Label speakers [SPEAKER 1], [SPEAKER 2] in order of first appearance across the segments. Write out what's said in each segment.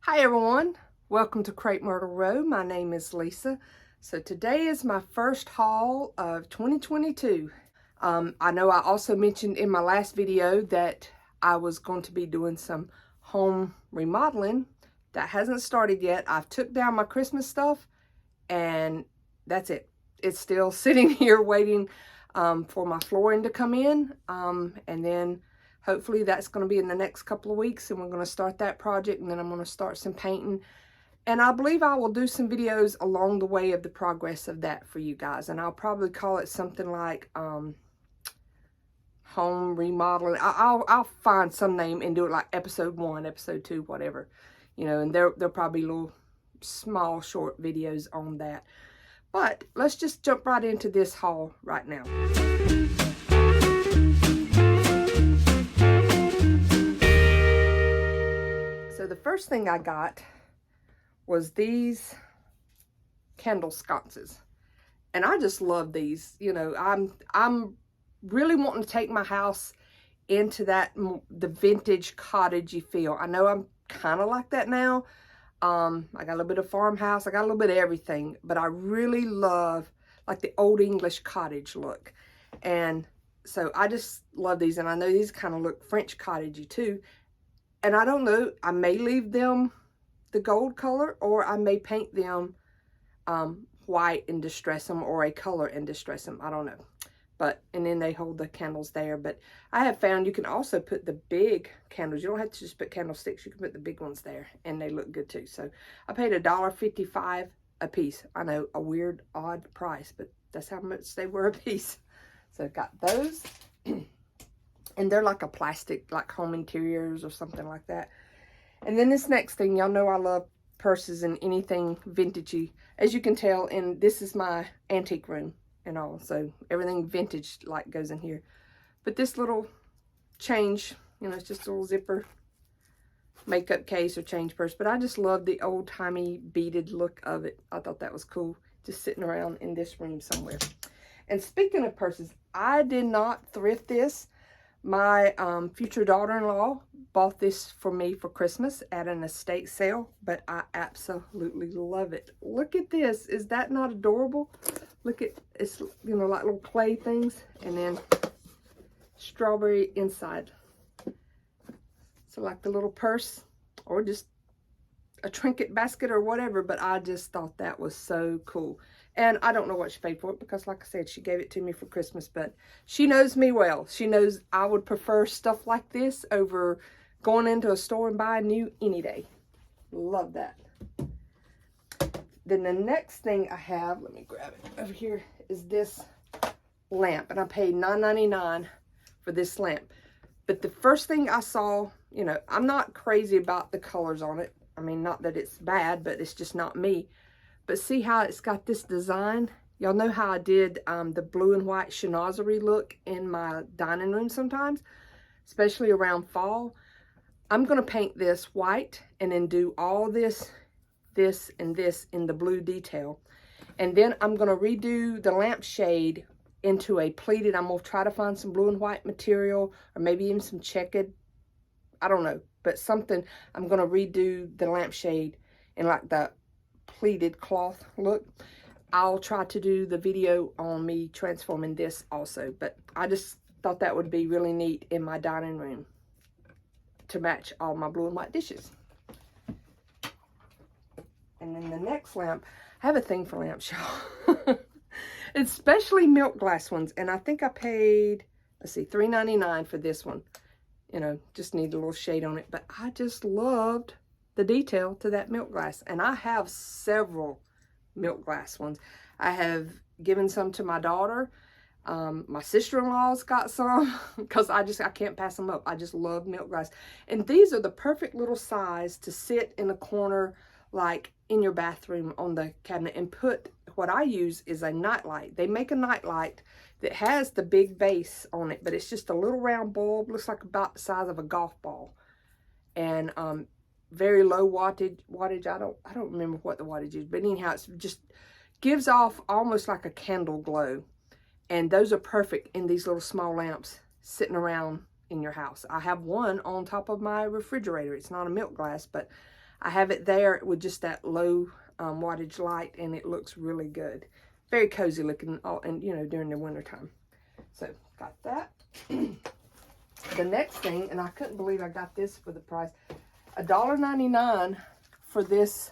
[SPEAKER 1] Hi everyone, welcome to Crepe Myrtle Row. My name is Lisa. So today is my first haul of 2022. I know I also mentioned in my last video that I was going to be doing some home remodeling. That hasn't started yet. I've took down my Christmas stuff and that's it. It's still sitting here waiting for my flooring to come in, and then hopefully that's going to be in the next couple of weeks, and we're going to start that project, and then I'm going to start some painting. And I believe I will do some videos along the way of the progress of that for you guys, and I'll probably call it something like home remodeling. I'll find some name and do it like episode 1, episode 2, whatever, you know, and there'll probably be little small short videos on that. But let's just jump right into this haul right now. So the first thing I got was these candle sconces. And I just love these. You know, I'm really wanting to take my house into the vintage cottagey feel. I know I'm kind of like that now. I got a little bit of farmhouse. I got a little bit of everything, but I really love like the old English cottage look. And so I just love these. And I know these kind of look French cottagey too. And I don't know, I may leave them the gold color, or I may paint them white and distress them, or a color and distress them. I don't know. But, and then they hold the candles there. But I have found you can also put the big candles. You don't have to just put candlesticks. You can put the big ones there, and they look good too. So I paid $1.55 a piece. I know, a weird, odd price, but that's how much they were a piece. So I got those. And they're like a plastic, like home interiors or something like that. And then this next thing, y'all know I love purses and anything vintagey. As you can tell, and this is my antique room and all, so everything vintage like goes in here. But this little change, you know, it's just a little zipper makeup case or change purse. But I just love the old-timey beaded look of it. I thought that was cool, just sitting around in this room somewhere. And speaking of purses, I did not thrift this. My future daughter-in-law bought this for me for Christmas at an estate sale, but I absolutely love it. Look at this. Is that not adorable? Look at, it's, you know, like little clay things, and then strawberry inside. So like the little purse, or just a trinket basket or whatever, but I just thought that was so cool. And I don't know what she paid for it, because like I said, she gave it to me for Christmas, but she knows me well. She knows I would prefer stuff like this over going into a store and buying new any day. Love that. Then the next thing I have, let me grab it over here, is this lamp. And I paid $9.99 for this lamp. But the first thing I saw, you know, I'm not crazy about the colors on it. I mean, not that it's bad, but it's just not me. But see how it's got this design? Y'all know how I did the blue and white chinoiserie look in my dining room sometimes, especially around fall. I'm going to paint this white and then do all this, and this in the blue detail. And then I'm going to redo the lampshade into a pleated. I'm going to try to find some blue and white material, or maybe even some checkered, I don't know, but something. I'm going to redo the lampshade in like the pleated cloth look. I'll try to do the video on me transforming this also, but I just thought that would be really neat in my dining room to match all my blue and white dishes. And then the next lamp, I have a thing for lamps, y'all. Especially milk glass ones, and I think I paid, let's see, $3.99 for this one. You know, just need a little shade on it, but I just loved the detail to that milk glass. And I have several milk glass ones. I have given some to my daughter. My sister-in-law's got some, because I can't pass them up. I just love milk glass. And these are the perfect little size to sit in a corner, like in your bathroom on the cabinet, and put, what I use is a nightlight. They make a nightlight that has the big base on it, but it's just a little round bulb, looks like about the size of a golf ball. And very low wattage. I don't remember what the wattage is, but anyhow, it just gives off almost like a candle glow. And those are perfect in these little small lamps sitting around in your house. I have one on top of my refrigerator. It's not a milk glass, but I have it there with just that low wattage light, and it looks really good. Very cozy looking, and you know, during the winter time. So got that. The next thing, and I couldn't believe I got this for the price, $1.99 for this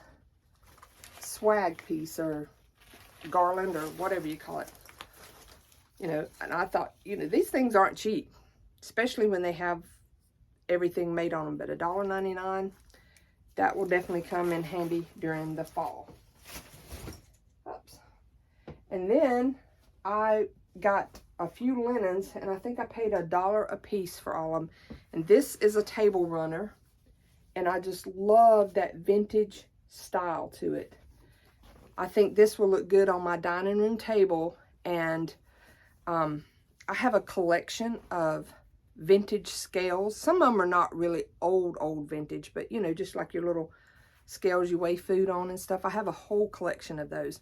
[SPEAKER 1] swag piece or garland or whatever you call it. You know, and I thought, you know, these things aren't cheap, especially when they have everything made on them. But $1.99, that will definitely come in handy during the fall. Oops. And then I got a few linens, and I think I paid $1 a piece for all of them. And this is a table runner, and I just love that vintage style to it. I think this will look good on my dining room table. And I have a collection of vintage scales. Some of them are not really old vintage, but you know, just like your little scales you weigh food on and stuff. I have a whole collection of those.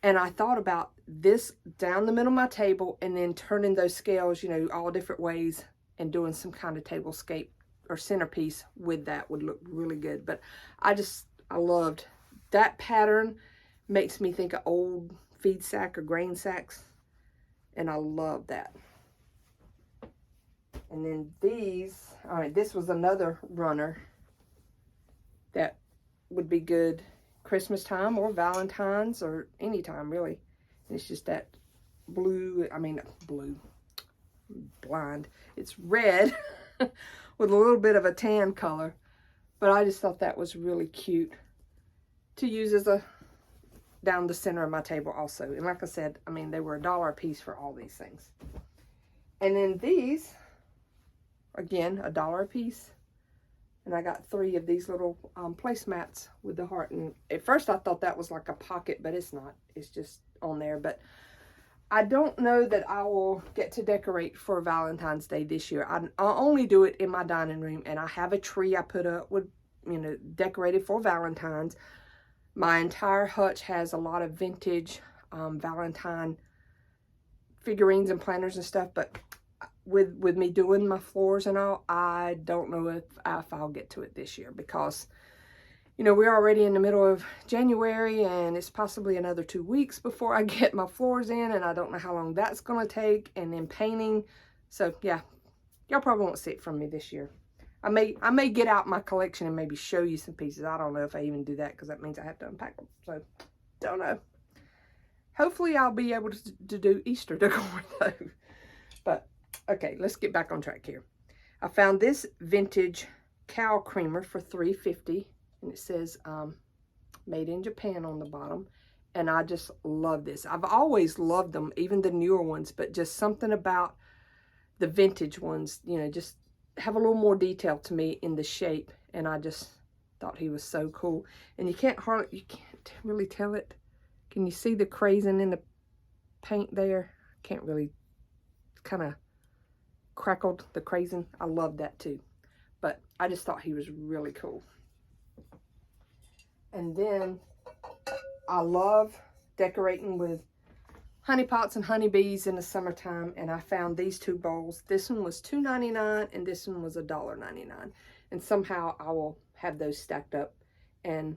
[SPEAKER 1] And I thought about this down the middle of my table, and then turning those scales, you know, all different ways, and doing some kind of table scape or centerpiece with that would look really good. But I loved that pattern. Makes me think of old feed sack or grain sacks, and I love that. And then these, all right, this was another runner that would be good Christmas time or Valentine's or any time really. And it's just that blue, blind. It's red with a little bit of a tan color. But I just thought that was really cute to use as a down the center of my table also. And like I said, I mean, they were $1 a piece for all these things. And then these, again, $1 a piece. And I got 3 of these little placemats with the heart. And at first I thought that was like a pocket, but it's not. It's just on there. But I don't know that I will get to decorate for Valentine's Day this year. I'll only do it in my dining room. And I have a tree I put up with, you know, decorated for Valentine's. My entire hutch has a lot of vintage Valentine figurines and planners and stuff. But with me doing my floors and all, I don't know if I'll get to it this year, because you know, we're already in the middle of January, and it's possibly another 2 weeks before I get my floors in, and I don't know how long that's going to take, and then painting. So yeah, y'all probably won't see it from me this year. I may get out my collection and maybe show you some pieces. I don't know if I even do that, because that means I have to unpack them. So don't know. Hopefully I'll be able to do Easter decor though. But okay, let's get back on track here. I found this vintage cow creamer for $3.50, and it says made in Japan on the bottom. And I just love this. I've always loved them, even the newer ones, but just something about the vintage ones, you know, just have a little more detail to me in the shape. And I just thought he was so cool. And you can't really tell it. Can you see the crazing in the paint there? Can't really, kind of crackled the crazing. I love that too. But I just thought he was really cool. And then I love decorating with honey pots and honeybees in the summertime. And I found these 2 bowls. This one was $2.99 and this one was $1.99. And somehow I will have those stacked up and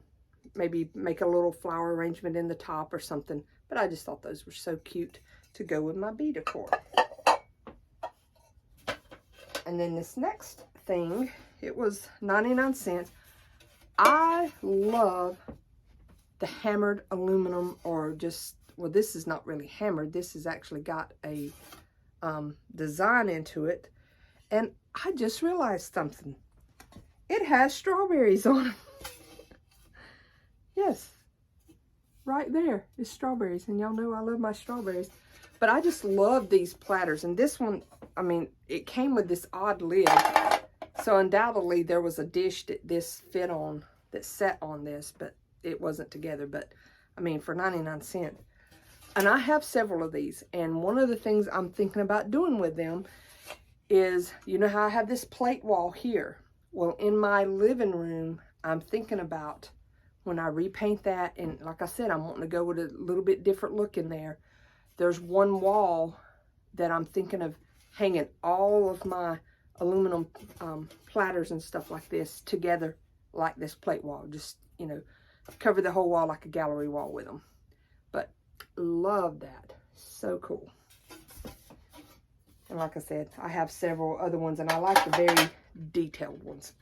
[SPEAKER 1] maybe make a little flower arrangement in the top or something. But I just thought those were so cute to go with my bee decor. And then this next thing, it was 99 cents. I love the hammered aluminum, or just, well, this is not really hammered. This has actually got a design into it. And I just realized something. It has strawberries on it. Yes, right there is strawberries. And y'all know I love my strawberries. But I just love these platters. And this one, I mean, it came with this odd lid. So undoubtedly there was a dish that this fit on, that sat on this, but it wasn't together. But I mean, for 99 cents. And I have several of these. And one of the things I'm thinking about doing with them is, you know how I have this plate wall here? Well, in my living room, I'm thinking about when I repaint that, and like I said, I'm wanting to go with a little bit different look in there. There's one wall that I'm thinking of hanging all of my aluminum platters and stuff like this together like this plate wall. Just, you know, cover the whole wall like a gallery wall with them. But love that. So cool. And like I said, I have several other ones, and I like the very detailed ones.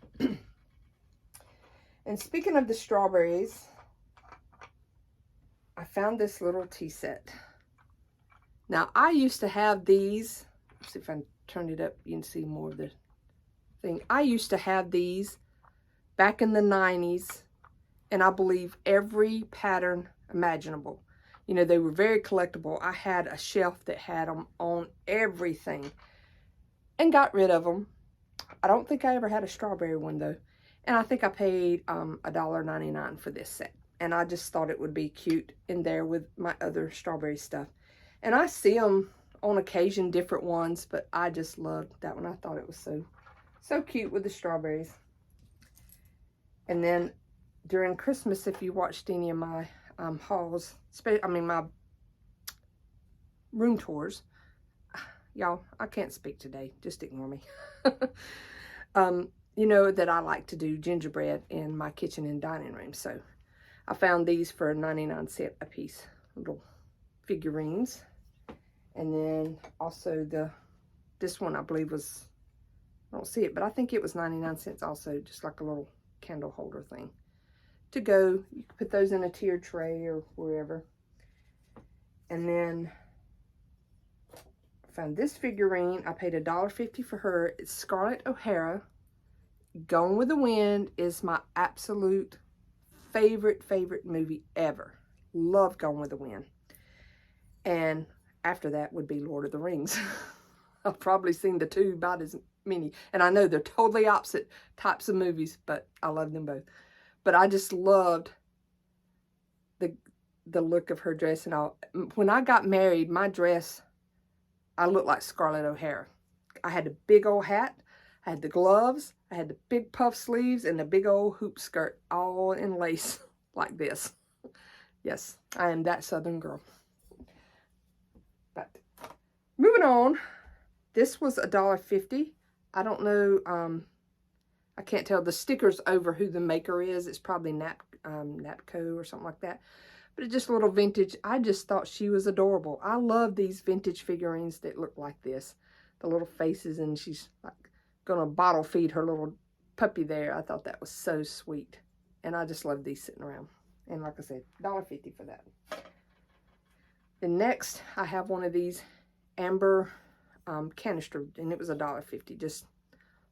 [SPEAKER 1] And speaking of the strawberries, I found this little tea set. Now, I used to have these. Let's see if I can turn it up, you can see more of the thing. I used to have these back in the 90s, and I believe every pattern imaginable. You know, they were very collectible. I had a shelf that had them on everything and got rid of them. I don't think I ever had a strawberry one, though. And I think I paid $1.99 for this set. And I just thought it would be cute in there with my other strawberry stuff. And I see them on occasion, different ones, but I just loved that one. I thought it was so cute with the strawberries. And then during Christmas, if you watched any of my hauls, my room tours, y'all, I can't speak today, just ignore me. You know that I like to do gingerbread in my kitchen and dining room, so I found these for 99 cents a piece, little figurines. And then also this one I believe was, I don't see it, but I think it was 99 cents also, just like a little candle holder thing to go. You can put those in a tiered tray or wherever. And then I found this figurine. I paid $1.50 for her. It's Scarlett O'Hara. Gone with the Wind is my absolute favorite movie ever. Love Gone with the Wind. And after that would be Lord of the Rings. I've probably seen the two about as many. And I know they're totally opposite types of movies, but I love them both. But I just loved the look of her dress and all. When I got married, my dress, I looked like Scarlett O'Hara. I had a big old hat. I had the gloves. I had the big puff sleeves and the big old hoop skirt, all in lace like this. Yes, I am that Southern girl. But moving on, this was $1.50. I don't know, I can't tell the stickers over who the maker is. It's probably Napco or something like that. But it's just a little vintage. I just thought she was adorable. I love these vintage figurines that look like this. The little faces, and she's like going to bottle feed her little puppy there. I thought that was so sweet. And I just love these sitting around. And like I said, $1.50 for that. Then next, I have one of these amber canister, and it was $1.50. Just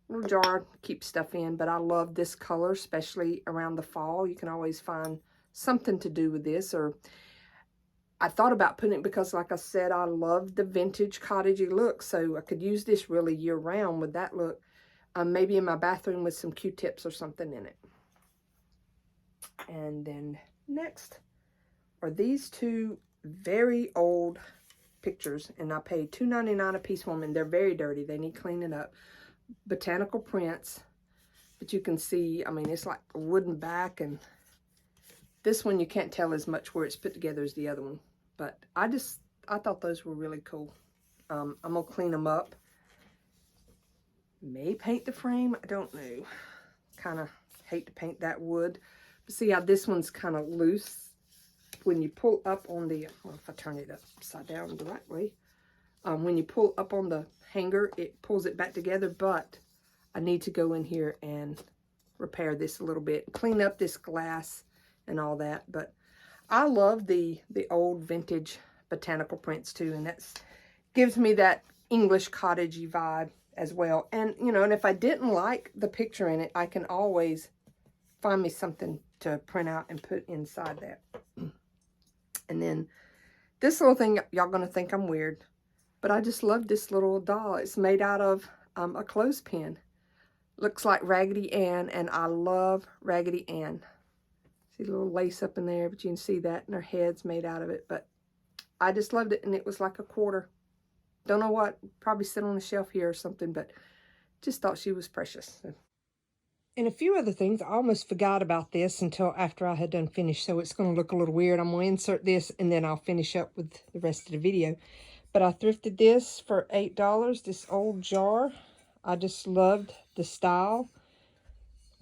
[SPEAKER 1] a little jar, keep stuff in. But I love this color, especially around the fall. You can always find something to do with this. Or I thought about putting it because, like I said, I love the vintage cottagey look. So I could use this really year round with that look. Maybe in my bathroom with some Q-tips or something in it. And then next are these two very old pictures, and I paid $2.99 a piece for them, and they're very dirty. They need cleaning up. Botanical prints, but you can see, I mean, it's like a wooden back, and this one you can't tell as much where it's put together as the other one. But I thought those were really cool. I'm gonna clean them up. May paint the frame, I don't know. Kind of hate to paint that wood. But see how this one's kind of loose. When you pull up on the, well, if I turn it upside down the right way, when you pull up on the hanger, it pulls it back together. But I need to go in here and repair this a little bit, clean up this glass and all that. But I love the old vintage botanical prints too, and that's gives me that English cottagey vibe as well. And you know, and if I didn't like the picture in it, I can always find me something to print out and put inside that. And then this little thing, y'all gonna think I'm weird, but I just love this little doll. It's made out of a clothespin. Looks like Raggedy Ann, and I love Raggedy Ann. See a little lace up in there, but you can see that, and her head's made out of it. But I just loved it, and it was like $1. Don't know what, probably sit on the shelf here or something, but just thought she was precious. So. And a few other things, I almost forgot about this until after I had done finished, so it's going to look a little weird. I'm going to insert this, and then I'll finish up with the rest of the video. But I thrifted this for $8, this old jar. I just loved the style.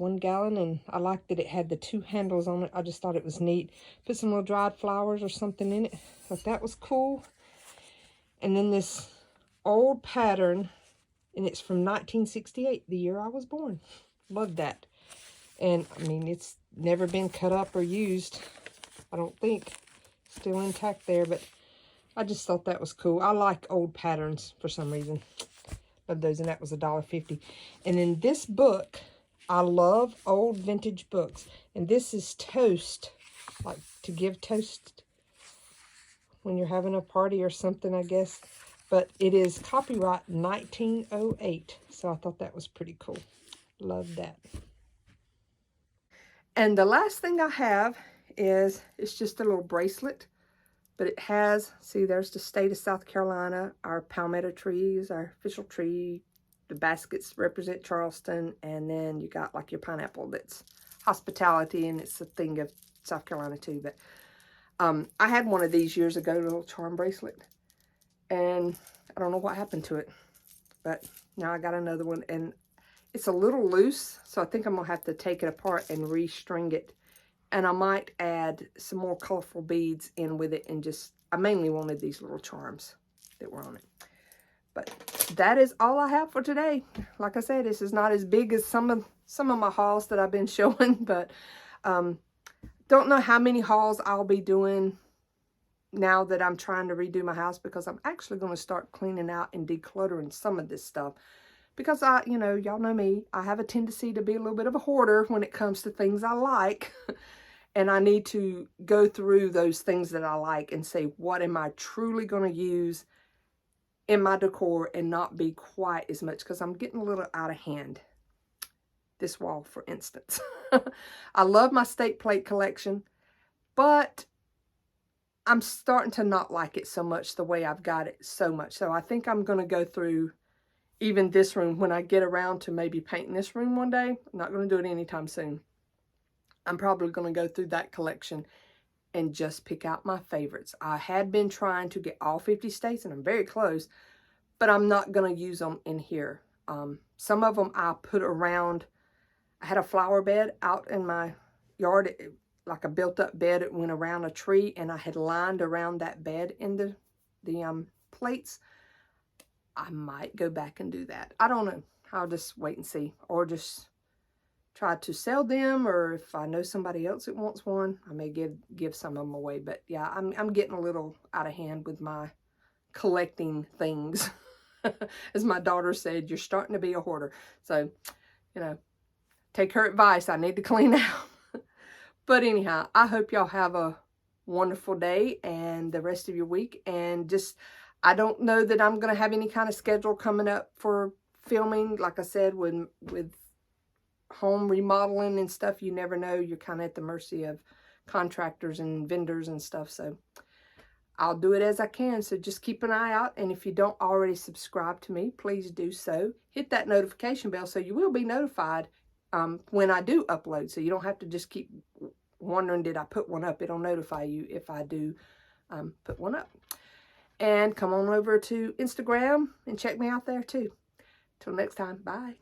[SPEAKER 1] 1 gallon, and I liked that it had the 2 handles on it. I just thought it was neat. Put some little dried flowers or something in it. Thought that was cool. And then this old pattern, and it's from 1968, the year I was born. Love that. And I mean, it's never been cut up or used, I don't think. Still intact there, but I just thought that was cool. I like old patterns for some reason. Love those, and that was $1.50. And in this book, I love old vintage books. And this is toast, like to give toast when you're having a party or something, I guess. But it is copyright 1908. So I thought that was pretty cool. Love that. And the last thing I have is, it's just a little bracelet. But it has, see, there's the state of South Carolina, our palmetto trees, our official tree. The baskets represent Charleston. And then you got like your pineapple that's hospitality, and it's a thing of South Carolina too. But I had one of these years ago, a little charm bracelet. And I don't know what happened to it. But now I got another one. And it's a little loose, so I think I'm going to have to take it apart and restring it. And I might add some more colorful beads in with it, and just, I mainly wanted these little charms that were on it. But that is all I have for today. Like I said, this is not as big as some of my hauls that I've been showing, but don't know how many hauls I'll be doing now that I'm trying to redo my house, because I'm actually going to start cleaning out and decluttering some of this stuff. Because you know, y'all know me, I have a tendency to be a little bit of a hoarder when it comes to things I like. And I need to go through those things that I like and say, what am I truly going to use in my decor and not be quite as much, because I'm getting a little out of hand. This wall, for instance. I love my steak plate collection, but I'm starting to not like it so much the way I've got it so much. So I think I'm going to go through even this room when I get around to maybe painting this room one day. I'm not going to do it anytime soon. I'm probably going to go through that collection and just pick out my favorites. I had been trying to get all 50 states, and I'm very close, but I'm not going to use them in here. Some of them I put around. I had a flower bed out in my yard, like a built-up bed. It went around a tree, and I had lined around that bed in the plates. I might go back and do that. I don't know. I'll just wait and see, or just try to sell them, or if I know somebody else that wants one, I may give some of them away. But yeah, I'm getting a little out of hand with my collecting things. As my daughter said, you're starting to be a hoarder. So, you know, take her advice. I need to clean out. But anyhow, I hope y'all have a wonderful day and the rest of your week. And just, I don't know that I'm going to have any kind of schedule coming up for filming. Like I said, with home remodeling and stuff, you never know. You're kind of at the mercy of contractors and vendors and stuff. So I'll do it as I can. So just keep an eye out. And if you don't already subscribe to me, please do so. Hit that notification bell so you will be notified when I do upload. So you don't have to just keep wondering, did I put one up? It'll notify you if I do put one up. And come on over to Instagram and check me out there too. Till next time, bye.